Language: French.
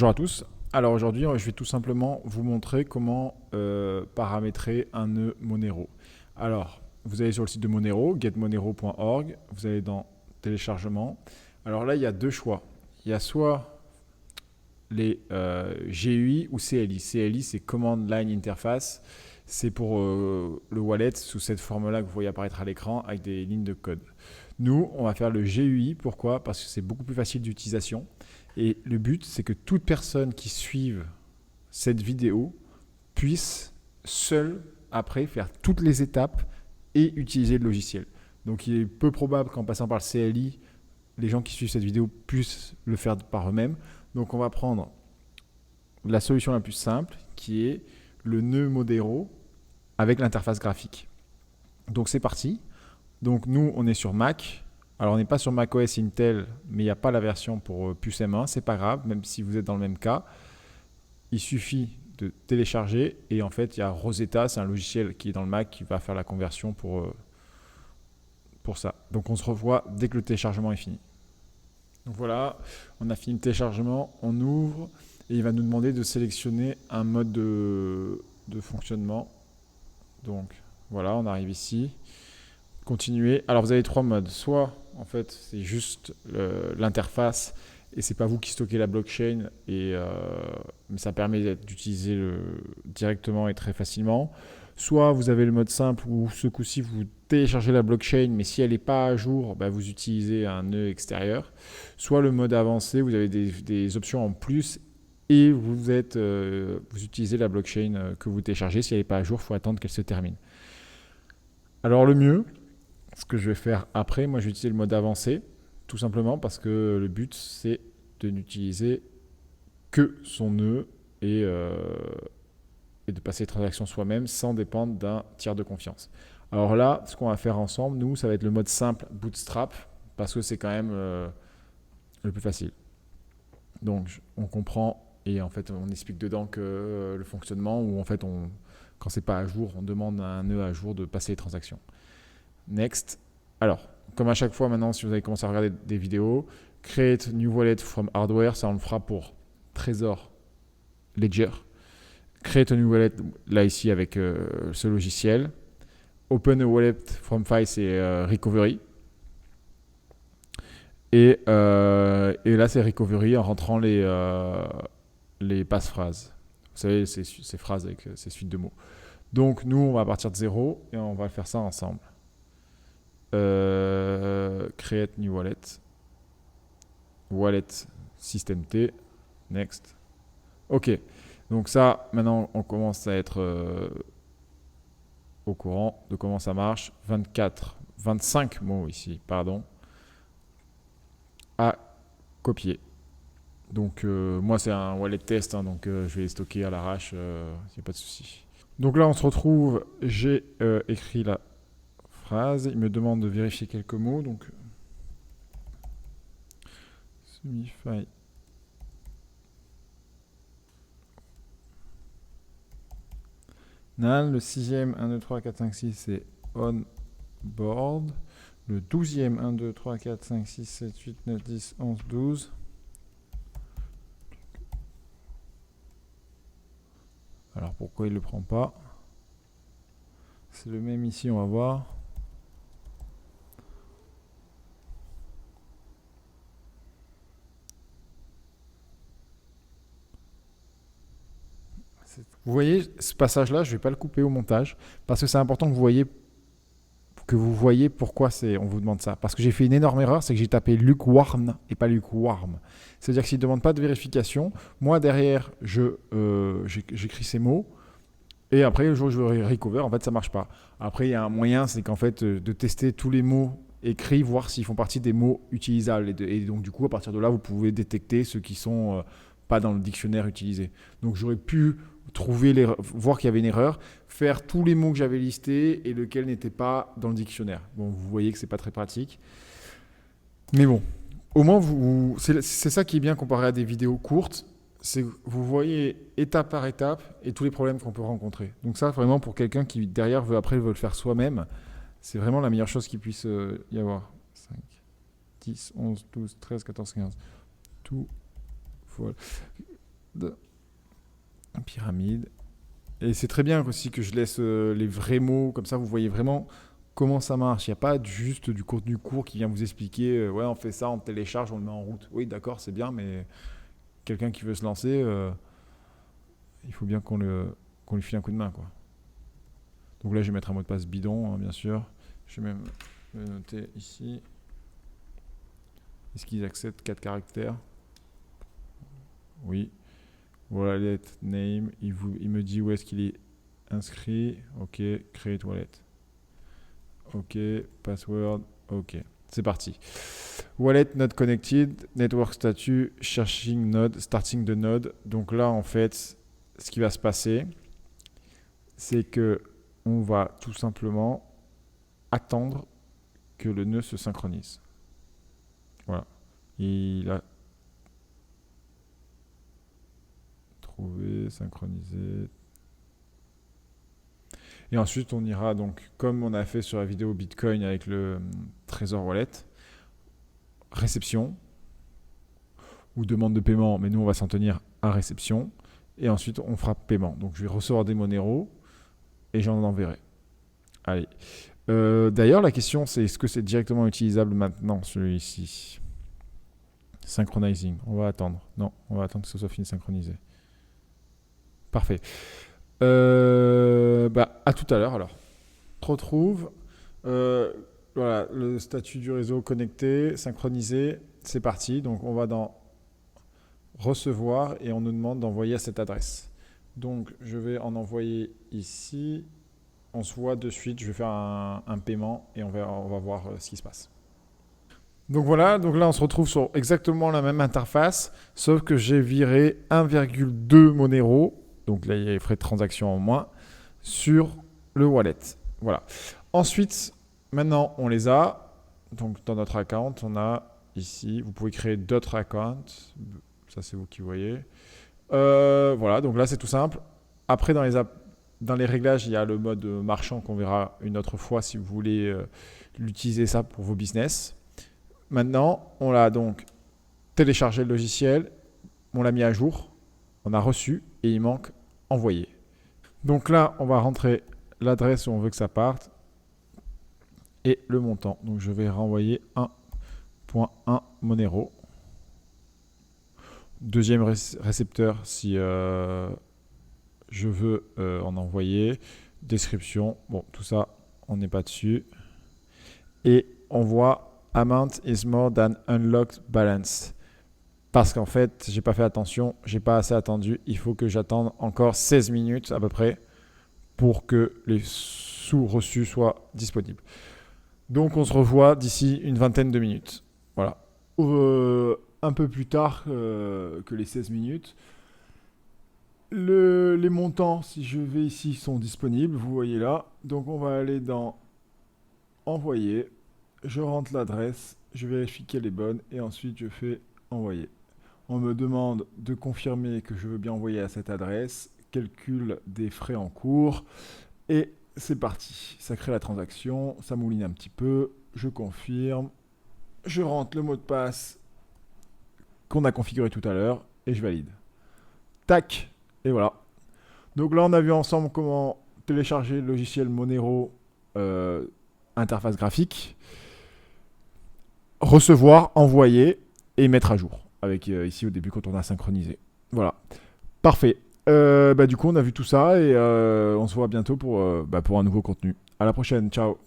Bonjour à tous. Alors aujourd'hui, je vais tout simplement vous montrer comment paramétrer un nœud Monero. Alors, vous allez sur le site de Monero, getmonero.org, vous allez dans téléchargement. Alors là, il y a deux choix. Il y a soit les GUI ou CLI. CLI, c'est Command Line Interface. C'est pour le wallet sous cette forme-là que vous voyez apparaître à l'écran avec des lignes de code. Nous, on va faire le GUI. Pourquoi? Parce que c'est beaucoup plus facile d'utilisation. Et le but, c'est que toute personne qui suive cette vidéo puisse seule, après, faire toutes les étapes et utiliser le logiciel. Donc il est peu probable qu'en passant par le CLI, les gens qui suivent cette vidéo puissent le faire par eux-mêmes. Donc on va prendre la solution la plus simple, qui est le nœud Monero avec l'interface graphique. Donc c'est parti. Donc nous, on est sur Mac. Alors on n'est pas sur macOS Intel, mais il n'y a pas la version pour puce M1, c'est pas grave, même si vous êtes dans le même cas. Il suffit de télécharger et en fait il y a Rosetta, c'est un logiciel qui est dans le Mac qui va faire la conversion pour ça. Donc on se revoit dès que le téléchargement est fini. Donc voilà, on a fini le téléchargement, on ouvre et il va nous demander de sélectionner un mode de fonctionnement. Donc voilà, on arrive ici. Continuer. Alors vous avez trois modes. Soit en fait c'est juste l'interface et c'est pas vous qui stockez la blockchain mais ça permet d'utiliser directement et très facilement. Soit vous avez le mode simple où ce coup-ci vous téléchargez la blockchain mais si elle n'est pas à jour, vous utilisez un nœud extérieur. Soit le mode avancé, vous avez des options en plus et vous utilisez la blockchain que vous téléchargez. Si elle n'est pas à jour, il faut attendre qu'elle se termine. Alors le mieux, ce que je vais faire après, moi je vais utiliser le mode avancé, tout simplement parce que le but c'est de n'utiliser que son nœud et de passer les transactions soi-même sans dépendre d'un tiers de confiance. Alors là, ce qu'on va faire ensemble, nous, ça va être le mode simple Bootstrap parce que c'est quand même le plus facile. Donc on comprend et en fait on explique dedans que le fonctionnement où en fait quand c'est pas à jour, on demande à un nœud à jour de passer les transactions. Next. Alors, comme à chaque fois maintenant, si vous avez commencé à regarder des vidéos, create new wallet from hardware, ça on le fera pour Trésor Ledger. Create a new wallet, là ici avec ce logiciel. Open a wallet from file, c'est recovery. Et là, c'est recovery en rentrant les passe-phrases. Vous savez, ces phrases avec ces suites de mots. Donc, nous, on va partir de zéro et on va faire ça ensemble. Create new wallet. Wallet system T. Next. Ok. Donc ça, maintenant, on commence à être au courant de comment ça marche. 25 mots ici, pardon, à copier. Donc moi, c'est un wallet test, hein, donc je vais les stocker à l'arrache, il n'y a pas de souci. Donc là, on se retrouve, j'ai écrit la phrase, il me demande de vérifier quelques mots, donc semify. Le 6e, 1, 2, 3, 4, 5, 6, c'est on board. Le 12e, 1, 2, 3, 4, 5, 6, 7, 8, 9, 10, 11, 12. Alors pourquoi il ne le prend pas? C'est le même ici, on va voir. Vous voyez, ce passage-là, je ne vais pas le couper au montage, parce que c'est important que vous voyez pourquoi on vous demande ça. Parce que j'ai fait une énorme erreur, c'est que j'ai tapé lukewarm et pas lukewarm. C'est-à-dire que s'il ne demande pas de vérification, moi derrière, j'écris ces mots, et après, le jour où je veux recover, en fait, ça ne marche pas. Après, il y a un moyen, c'est qu'en fait, de tester tous les mots écrits, voir s'ils font partie des mots utilisables. Et donc, du coup, à partir de là, vous pouvez détecter ceux qui sont pas dans le dictionnaire utilisé. Donc, j'aurais pu voir qu'il y avait une erreur, faire tous les mots que j'avais listés et lequel n'était pas dans le dictionnaire. Bon, vous voyez que c'est pas très pratique. Mais bon, au moins, c'est ça qui est bien comparé à des vidéos courtes. C'est que vous voyez étape par étape et tous les problèmes qu'on peut rencontrer. Donc ça, vraiment, pour quelqu'un qui, derrière, veut le faire soi-même, c'est vraiment la meilleure chose qu'il puisse y avoir. 5, 10, 11, 12, 13, 14, 15. Tout. Voilà. pyramide. Et c'est très bien aussi que je laisse les vrais mots, comme ça vous voyez vraiment comment ça marche. Il n'y a pas juste du contenu court qui vient vous expliquer, ouais, on fait ça, on télécharge, on le met en route. Oui, d'accord, c'est bien, mais quelqu'un qui veut se lancer, il faut bien qu'on lui file un coup de main, quoi. Donc là, je vais mettre un mot de passe bidon, hein, bien sûr. Je vais même le noter ici. Est-ce qu'ils acceptent 4 caractères? Oui. Wallet name, il me dit où est-ce qu'il est inscrit. Ok, créer wallet. Ok, password. Ok, c'est parti. Wallet not connected, network statut, searching node, starting the node. Donc là, en fait, ce qui va se passer, c'est que on va tout simplement attendre que le nœud se synchronise. Voilà. Il a trouvé, synchronisé. Et ensuite, on ira donc, comme on a fait sur la vidéo Bitcoin avec le Trésor Wallet, réception ou demande de paiement, mais nous, on va s'en tenir à réception. Et ensuite, on fera paiement. Donc, je vais recevoir des Monero et j'en enverrai. Allez. D'ailleurs, la question, c'est est-ce que c'est directement utilisable maintenant, celui-ci? Synchronizing. On va attendre. Non, on va attendre que ce soit fini de synchroniser. Parfait. À tout à l'heure alors. Retrouve. Voilà, le statut du réseau connecté, synchronisé. C'est parti. Donc, on va dans recevoir et on nous demande d'envoyer à cette adresse. Donc, je vais en envoyer ici. On se voit de suite. Je vais faire un paiement et on va voir ce qui se passe. Donc voilà, donc là on se retrouve sur exactement la même interface, sauf que j'ai viré 1,2 Monero, donc là il y a les frais de transaction en moins, sur le wallet. Voilà. Ensuite, maintenant on les a, donc dans notre account, on a ici, vous pouvez créer d'autres accounts, ça c'est vous qui voyez. Voilà, donc là c'est tout simple. Après dans les réglages, il y a le mode marchand qu'on verra une autre fois si vous voulez l'utiliser ça pour vos business. Maintenant, on a donc téléchargé le logiciel, on l'a mis à jour, on a reçu et il manque envoyer. Donc là, on va rentrer l'adresse où on veut que ça parte et le montant. Donc je vais renvoyer 1.1 Monero. Deuxième récepteur si je veux en envoyer. Description, bon tout ça, on n'est pas dessus. Et on voit amount is more than unlocked balance. Parce qu'en fait, j'ai pas fait attention, j'ai pas assez attendu. Il faut que j'attende encore 16 minutes à peu près pour que les sous reçus soient disponibles. Donc on se revoit d'ici une vingtaine de minutes. Voilà. Un peu plus tard que les 16 minutes. Les montants, si je vais ici, sont disponibles. Vous voyez là. Donc on va aller dans envoyer. Je rentre l'adresse, je vérifie qu'elle est bonne et ensuite je fais envoyer. On me demande de confirmer que je veux bien envoyer à cette adresse, calcul des frais en cours et c'est parti. Ça crée la transaction, ça mouline un petit peu, je confirme, je rentre le mot de passe qu'on a configuré tout à l'heure et je valide. Tac, et voilà. Donc là on a vu ensemble comment télécharger le logiciel Monero interface graphique. Recevoir, envoyer et mettre à jour. Avec ici au début quand on a synchronisé. Voilà. Parfait. Du coup, on a vu tout ça et on se voit bientôt pour un nouveau contenu. À la prochaine. Ciao.